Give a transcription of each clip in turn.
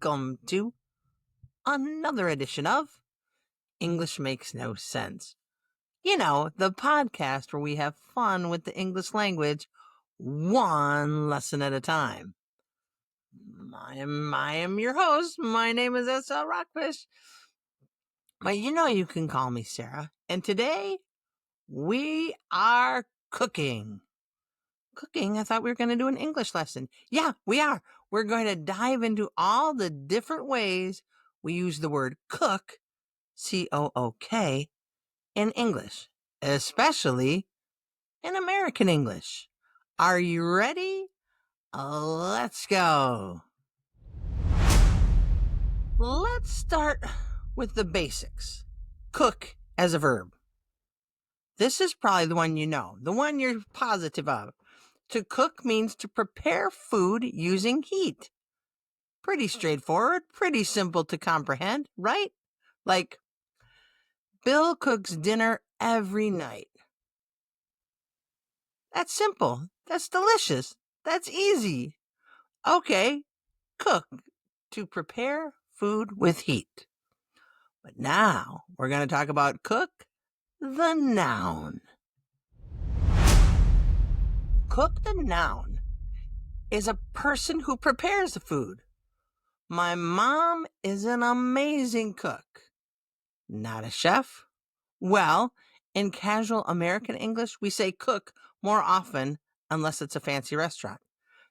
welcome to another edition of English Makes No Sense. You know, the podcast where we have fun with the English language, one lesson at a time. I am your host. My name is S.L. Rockfish. But you can call me Sarah. And today, we are cooking. Cooking? I thought we were going to do an English lesson. Yeah, we are. We're going to dive into all the different ways we use the word cook, C-O-O-K, in English, especially in American English. Are you ready? Let's go. Let's start with the basics. Cook as a verb. This is probably the one you know, the one you're positive of. To cook means to prepare food using heat. Pretty straightforward, pretty simple to comprehend, right? Like, Bill cooks dinner every night. That's simple. That's delicious. That's easy. Okay, cook, to prepare food with heat. But now we're going to talk about cook, the noun. Cook, the noun, is a person who prepares the food. My mom is an amazing cook. Not a chef? Well, in casual American English, we say cook more often unless it's a fancy restaurant.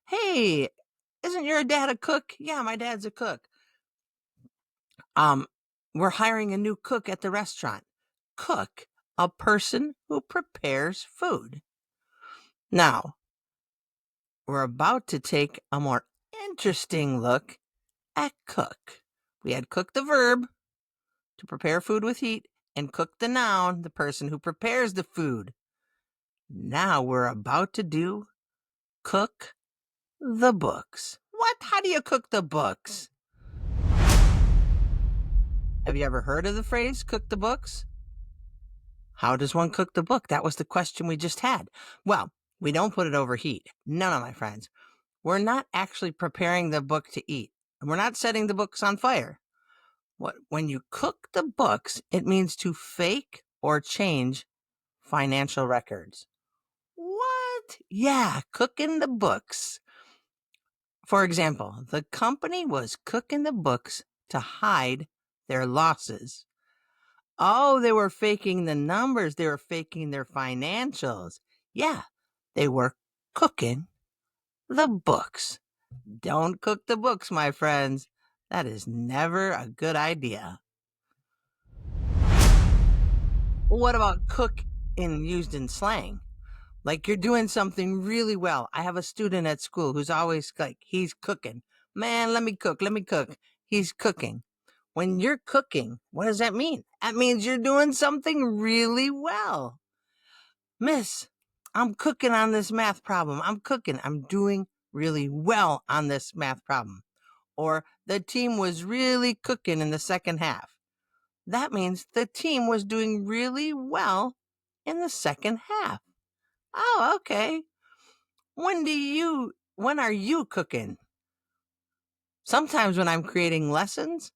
Hey, isn't your dad a cook? Yeah, my dad's a cook. We're hiring a new cook at the restaurant. Cook, a person who prepares food. Now, we're about to take a more interesting look at cook. We had cook the verb, to prepare food with heat, and cook the noun, the person who prepares the food. Now we're about to do cook the books. What? How do you cook the books? Have you ever heard of the phrase cook the books? How does one cook the book? That was the question we just had. Well, we don't put it over heat. No, my friends. We're not actually preparing the book to eat. And we're not setting the books on fire. When you cook the books, it means to fake or change financial records. What? Yeah, cooking the books. For example, the company was cooking the books to hide their losses. Oh, they were faking the numbers. They were faking their financials. Yeah, they were cooking the books. Don't cook the books, my friends. That is never a good idea. What about cook used in slang? Like you're doing something really well. I have a student at school who's always like, he's cooking. Man, let me cook. He's cooking. When you're cooking, what does that mean? That means you're doing something really well. Miss, I'm cooking on this math problem. I'm doing really well on this math problem. Or the team was really cooking in the second half. That means the team was doing really well in the second half. Oh, okay. When are you cooking? Sometimes when I'm creating lessons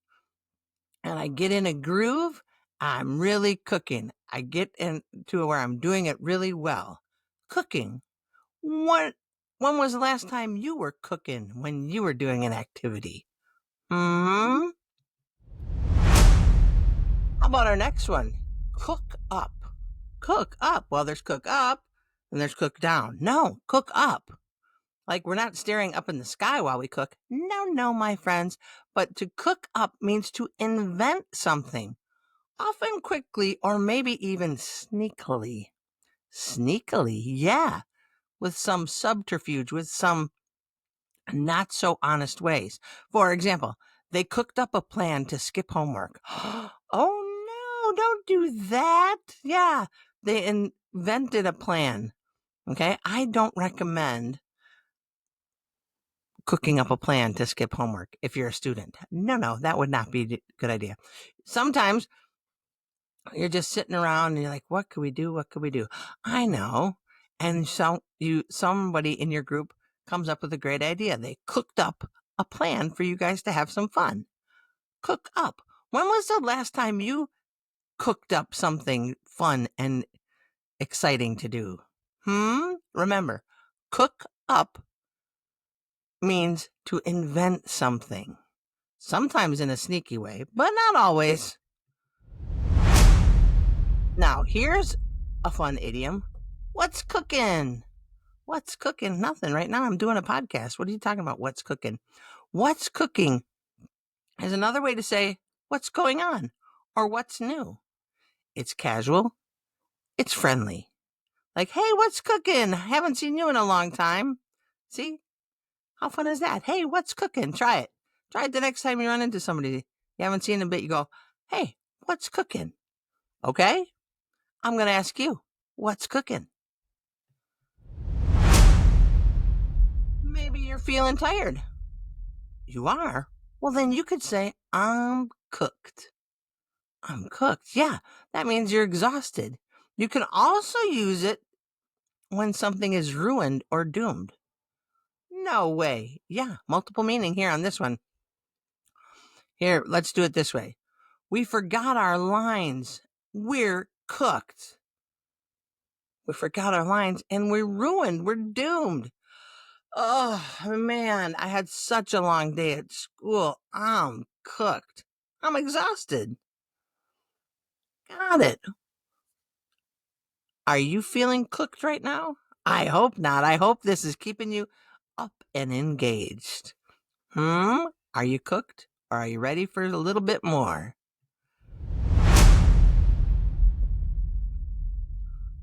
and I get in a groove, I'm really cooking. I get into where I'm doing it really well. Cooking. When was the last time you were cooking when you were doing an activity? Hmm? How about our next one? Cook up. Cook up. Well, there's cook up and there's cook down. No, cook up. Like we're not staring up in the sky while we cook. No, my friends. But to cook up means to invent something, often quickly or maybe even sneakily. Sneakily, yeah, with some subterfuge, with some not so honest ways. For example, they cooked up a plan to skip homework. Oh no, don't do that. Yeah, they invented a plan. Okay, I don't recommend cooking up a plan to skip homework if you're a student. No, that would not be a good idea. Sometimes you're just sitting around and you're like, what could we do? What could we do? I know. And somebody in your group comes up with a great idea. They cooked up a plan for you guys to have some fun. Cook up. When was the last time you cooked up something fun and exciting to do? Remember, cook up means to invent something. Sometimes in a sneaky way, but not always. Now, here's a fun idiom. What's cooking? What's cooking? Nothing. Right now I'm doing a podcast. What are you talking about? What's cooking? What's cooking is another way to say what's going on or what's new. It's casual. It's friendly. Like, hey, what's cooking? Haven't seen you in a long time. See? How fun is that? Hey, what's cooking? Try it. Try it the next time you run into somebody you haven't seen in a bit. You go, hey, what's cooking? Okay? I'm going to ask you, what's cooking? Maybe you're feeling tired. You are? Well, then you could say, I'm cooked. I'm cooked. Yeah, that means you're exhausted. You can also use it when something is ruined or doomed. No way. Yeah, multiple meaning here on this one. Here, let's do it this way. We forgot our lines. We're cooked. We forgot our lines and we're ruined. We're doomed. Oh, man, I had such a long day at school. I'm cooked. I'm exhausted. Got it. Are you feeling cooked right now? I hope not. I hope this is keeping you up and engaged. Are you cooked? Or are you ready for a little bit more?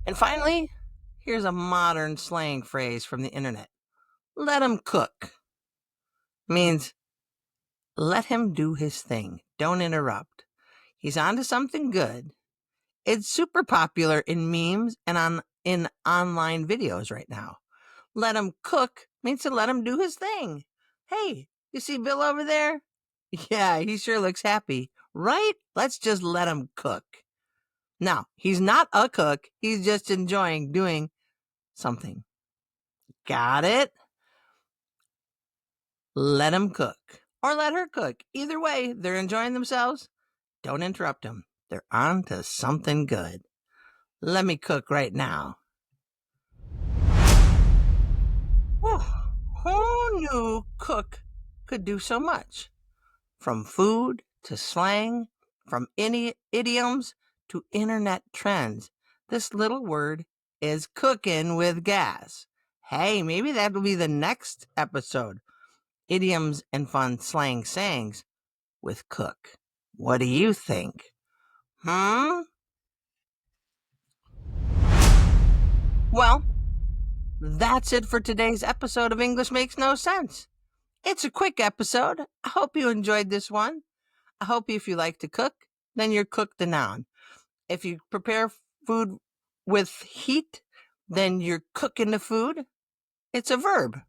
And finally, here's a modern slang phrase from the internet. Let him cook. Means let him do his thing. Don't interrupt. He's onto something good. It's super popular in memes and in online videos right now. Let him cook means to let him do his thing. Hey, you see Bill over there? Yeah, he sure looks happy, right? Let's just let him cook. Now, he's not a cook. He's just enjoying doing something. Got it? Let him cook or let her cook. Either way, they're enjoying themselves. Don't interrupt them. They're on to something good. Let me cook right now. Whew. Who knew cook could do so much? From food to slang, from idioms to internet trends. This little word is cooking with gas. Hey, maybe that'll be the next episode. Idioms and fun slang sayings with Cook. What do you think? Well, that's it for today's episode of English Makes No Sense. It's a quick episode. I hope you enjoyed this one. I hope if you like to cook, then you're cooked a noun. If you prepare food with heat, then you're cooking the food. It's a verb.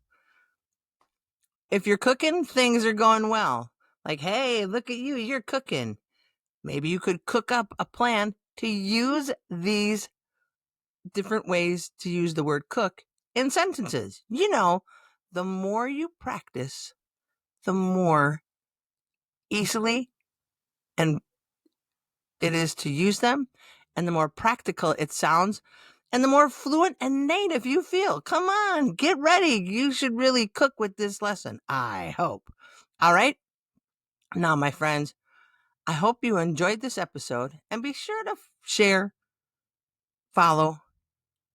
If you're cooking, things are going well. Like, hey, look at you, you're cooking. Maybe you could cook up a plan to use these different ways to use the word cook in sentences. You know, the more you practice, the more easily and it is to use them, and the more practical it sounds, and the more fluent and native you feel. Come on, get ready. You should really cook with this lesson, I hope. All right? Now, my friends, I hope you enjoyed this episode, and be sure to share, follow,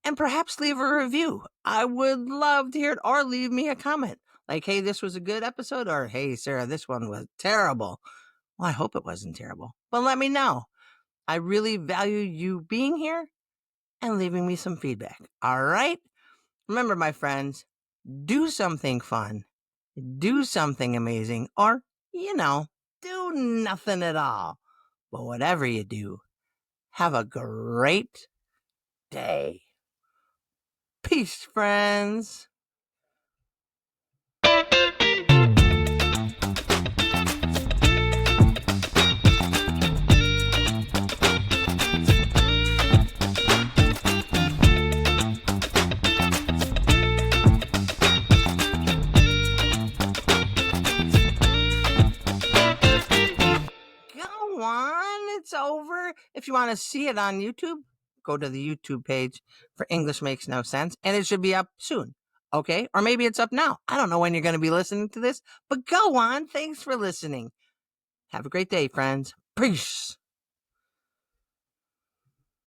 and perhaps leave a review. I would love to hear it, or leave me a comment. Like, hey, this was a good episode, or hey, Sarah, this one was terrible. Well, I hope it wasn't terrible, but let me know. I really value you being here and leaving me some feedback. All right? Remember, my friends, do something fun, do something amazing, or, do nothing at all. But whatever you do, have a great day. Peace, friends. it's over. If you want to see it on YouTube, go to the YouTube page for English Makes No Sense, and it should be up soon. Okay? Or maybe it's up now. I don't know when you're going to be listening to this, but go on. Thanks for listening. Have a great day, friends. Peace.